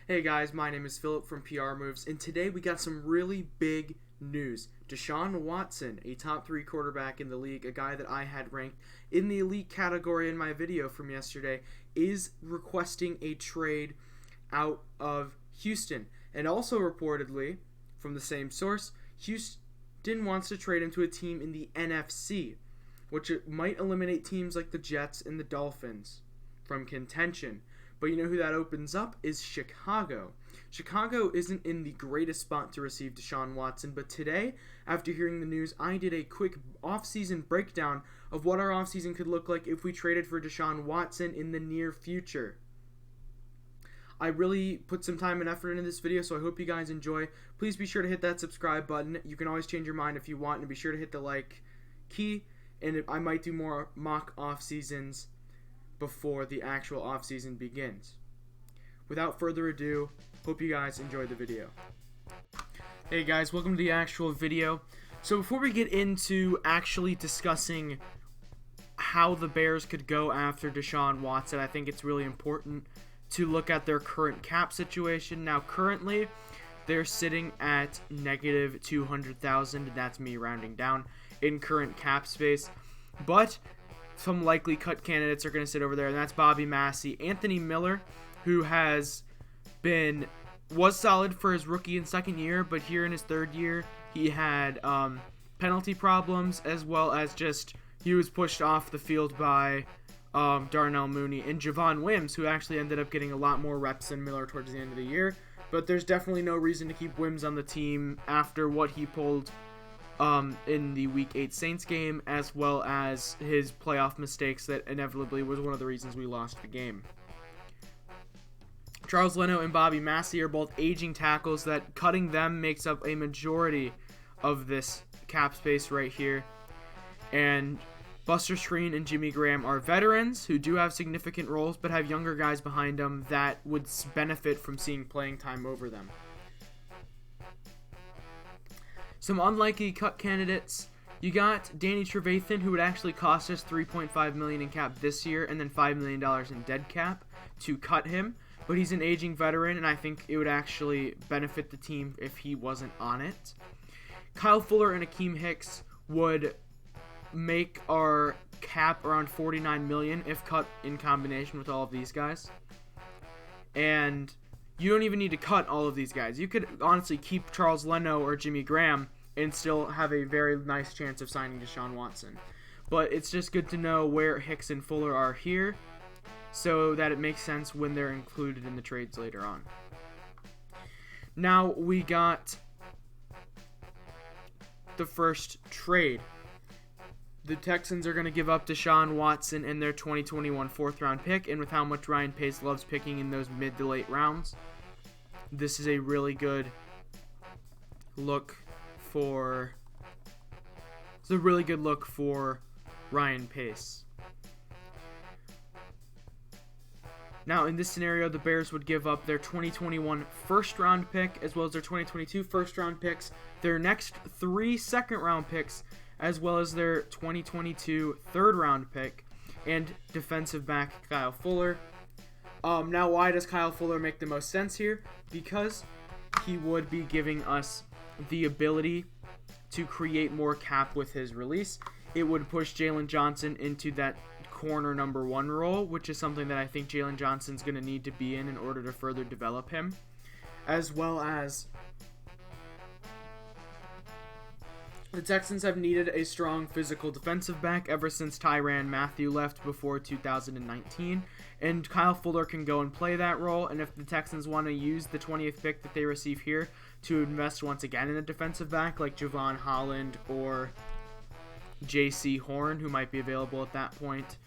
Hey guys, my name is Philip from PR Moves, and today we got some really big news. Deshaun Watson, a top 3 quarterback in the league, a guy that I had ranked in the elite category in my video from yesterday, is requesting a trade out of Houston. And also reportedly, from the same source, Houston wants to trade him to a team in the NFC, which might eliminate teams like the Jets and the Dolphins from contention. But you know who that opens up is Chicago. Chicago isn't in the greatest spot to receive Deshaun Watson, but today, after hearing the news, I did a quick offseason breakdown of what our offseason could look like if we traded for Deshaun Watson in the near future. I really put some time and effort into this video, so I hope you guys enjoy. Please be sure to hit that subscribe button. You can always change your mind if you want, and be sure to hit the like key, and I might do more mock off-seasons before the actual off-season begins. Without further ado, hope you guys enjoyed the video. Hey guys, welcome to the actual video. So before we get into actually discussing how the Bears could go after Deshaun Watson, I think it's really important to look at their current cap situation. Now currently, they're sitting at negative $200,000, and that's me rounding down, in current cap space. But some likely cut candidates are going to sit over there, and that's Bobby Massey. Anthony Miller, who was solid for his rookie and second year, but here in his third year, he had penalty problems, as well as just he was pushed off the field by Darnell Mooney and Javon Wims, who actually ended up getting a lot more reps than Miller towards the end of the year. But there's definitely no reason to keep Wims on the team after what he pulled in the Week 8 Saints game, as well as his playoff mistakes that inevitably was one of the reasons we lost the game. Charles Leno and Bobby Massey are both aging tackles that cutting them makes up a majority of this cap space right here. And Buster Skrine and Jimmy Graham are veterans who do have significant roles but have younger guys behind them that would benefit from seeing playing time over them. Some unlikely cut candidates. You got Danny Trevathan, who would actually cost us $3.5 million in cap this year and then $5 million in dead cap to cut him. But he's an aging veteran, and I think it would actually benefit the team if he wasn't on it. Kyle Fuller and Akeem Hicks would make our cap around $49 million if cut in combination with all of these guys. And you don't even need to cut all of these guys. You could honestly keep Charles Leno or Jimmy Graham and still have a very nice chance of signing Deshaun Watson. But it's just good to know where Hicks and Fuller are here so that it makes sense when they're included in the trades later on. Now we got the first trade. The Texans are going to give up Deshaun Watson and their 2021 4th-round pick, and with how much Ryan Pace loves picking in those mid to late rounds, this is a really good look for Ryan Pace. Now, in this scenario, the Bears would give up their 2021 first-round pick, as well as their 2022 first-round picks, their next 3 second-round picks, as well as their 2022 third-round pick, and defensive back Kyle Fuller. Now, why does Kyle Fuller make the most sense here? Because he would be giving us the ability to create more cap with his release. It would push Jalen Johnson into that corner number 1 role, which is something that I think Jalen Johnson's going to need to be in order to further develop him, as well as the Texans have needed a strong physical defensive back ever since Tyrann Mathieu left before 2019, and Kyle Fuller can go and play that role. And if the Texans want to use the 20th pick that they receive here to invest once again in a defensive back like Javon Holland or J.C. Horn, who might be available at that point,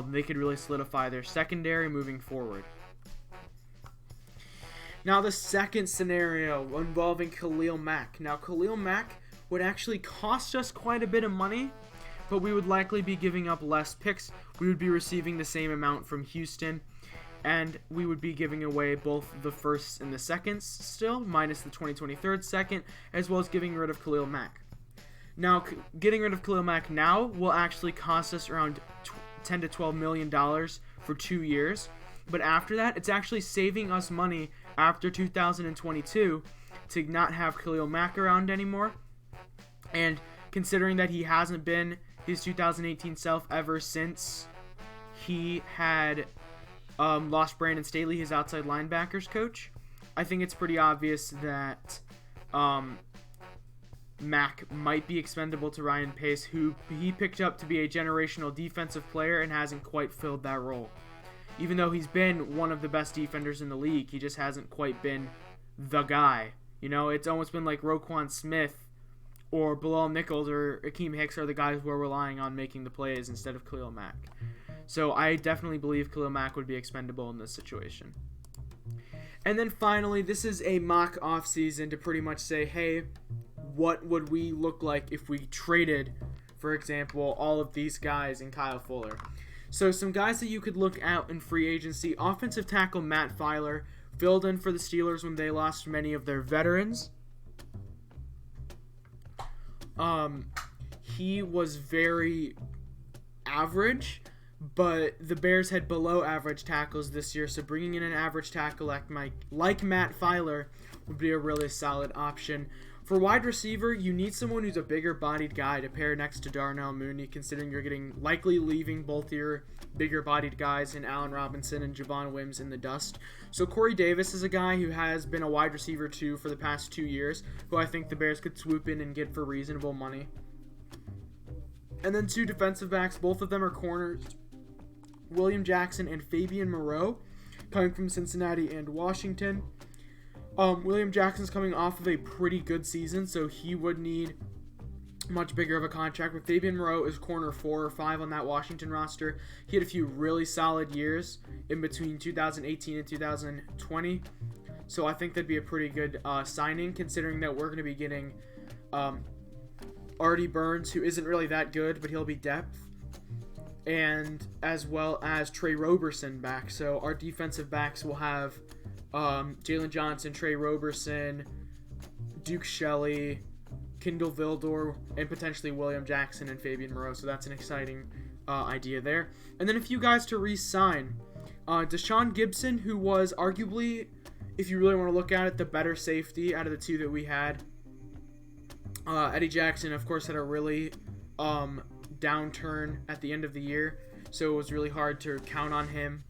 they could really solidify their secondary moving forward. Now the second scenario involving Khalil Mack. Now Khalil Mack would actually cost us quite a bit of money, but we would likely be giving up less picks. We would be receiving the same amount from Houston, and we would be giving away both the firsts and the seconds still, minus the 2023 second, as well as getting rid of Khalil Mack. Now, getting rid of Khalil Mack now will actually cost us around $10 to $12 million for 2 years, but after that, it's actually saving us money after 2022 to not have Khalil Mack around anymore. And considering that he hasn't been his 2018 self ever since he had lost Brandon Staley, his outside linebackers coach, I think it's pretty obvious that Mack might be expendable to Ryan Pace, who he picked up to be a generational defensive player and hasn't quite filled that role. Even though he's been one of the best defenders in the league, he just hasn't quite been the guy. You know, it's almost been like Roquan Smith or Bilal Nichols or Akeem Hicks are the guys we're relying on making the plays instead of Khalil Mack. So I definitely believe Khalil Mack would be expendable in this situation. And then finally, this is a mock offseason to pretty much say, hey, what would we look like if we traded, for example, all of these guys and Kyle Fuller? So some guys that you could look out in free agency: offensive tackle Matt Filer filled in for the Steelers when they lost many of their veterans. He was very average, but the Bears had below average tackles this year, so bringing in an average tackle like Matt Filer would be a really solid option. For wide receiver, you need someone who's a bigger bodied guy to pair next to Darnell Mooney, considering you're likely leaving both your bigger bodied guys in Allen Robinson and Javon Wims in the dust. So Corey Davis is a guy who has been a wide receiver too for the past 2 years, who I think the Bears could swoop in and get for reasonable money. And then 2 defensive backs, both of them are corners, William Jackson and Fabian Moreau, coming from Cincinnati and Washington. William Jackson's coming off of a pretty good season, so he would need much bigger of a contract. But Fabian Moreau is corner 4 or 5 on that Washington roster. He had a few really solid years in between 2018 and 2020, so I think that'd be a pretty good signing, considering that we're going to be getting Artie Burns, who isn't really that good, but he'll be depth, and as well as Trey Roberson back. So our defensive backs will have Jalen Johnson, Trey Roberson, Duke Shelley, Kendall Vildor, and potentially William Jackson and Fabian Moreau. So that's an exciting idea there. And then a few guys to re-sign. Deshaun Gibson, who was arguably, if you really want to look at it, the better safety out of the 2 that we had. Eddie Jackson, of course, had a really downturn at the end of the year, so it was really hard to count on him.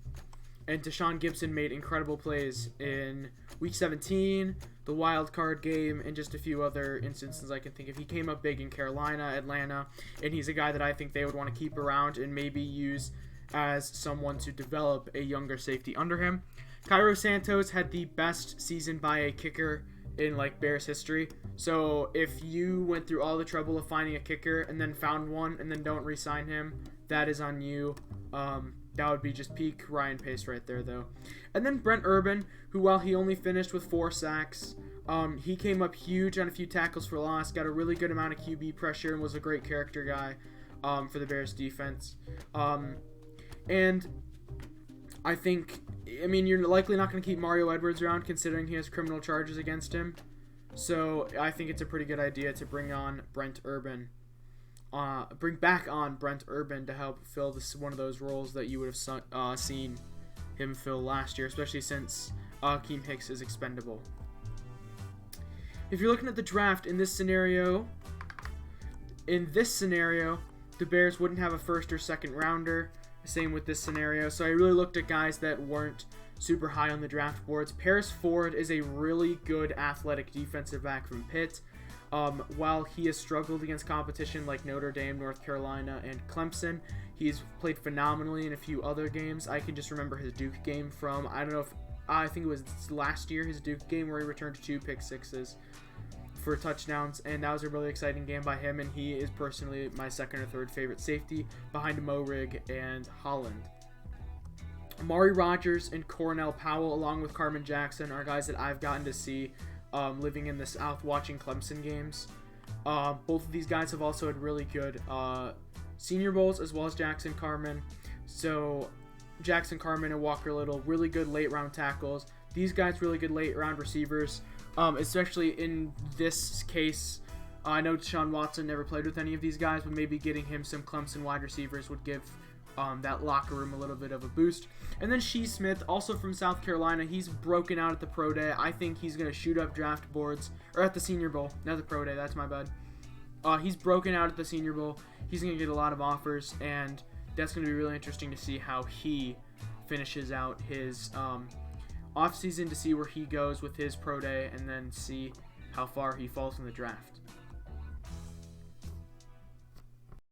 And Deshaun Gibson made incredible plays in Week 17, the wild card game, and just a few other instances I can think of. He came up big in Carolina, Atlanta, and he's a guy that I think they would want to keep around and maybe use as someone to develop a younger safety under him. Cairo Santos had the best season by a kicker in Bears history. So if you went through all the trouble of finding a kicker and then found one and then don't re-sign him, that is on you. That would be just peak Ryan Pace right there, though. And then Brent Urban, who, while he only finished with 4 sacks, he came up huge on a few tackles for loss, got a really good amount of QB pressure, and was a great character guy for the Bears defense. And I think, you're likely not going to keep Mario Edwards around, considering he has criminal charges against him. So I think it's a pretty good idea to bring on Brent Urban. Bring back on Brent Urban to help fill one of those roles that you would have seen him fill last year, especially since Akeem Hicks is expendable. If you're looking at the draft in this scenario, the Bears wouldn't have a first or second rounder. Same with this scenario. So I really looked at guys that weren't super high on the draft boards. Paris Ford is a really good athletic defensive back from Pitt. While he has struggled against competition like Notre Dame, North Carolina, and Clemson, he's played phenomenally in a few other games. I can just remember his Duke game from, I think it was last year, his Duke game, where he returned 2 pick sixes for touchdowns, and that was a really exciting game by him, and he is personally my second or third favorite safety behind Morig and Holland. Amari Rodgers and Cornell Powell, along with Carmen Jackson, are guys that I've gotten to see living in the South watching Clemson games. Both of these guys have also had really good Senior Bowls, as well as Jackson Carmen. So Jackson Carmen and Walker Little, really good late round tackles. These guys really good late round receivers, especially in this case. I know Deshaun Watson never played with any of these guys, but maybe getting him some Clemson wide receivers would give that locker room a little bit of a boost. And then Shee Smith, also from South Carolina, he's broken out at the Pro Day. I think he's going to shoot up draft boards, or at the Senior Bowl, not the Pro Day, that's my bad. He's broken out at the Senior Bowl. He's going to get a lot of offers, and that's going to be really interesting to see how he finishes out his offseason, to see where he goes with his Pro Day, and then see how far he falls in the draft.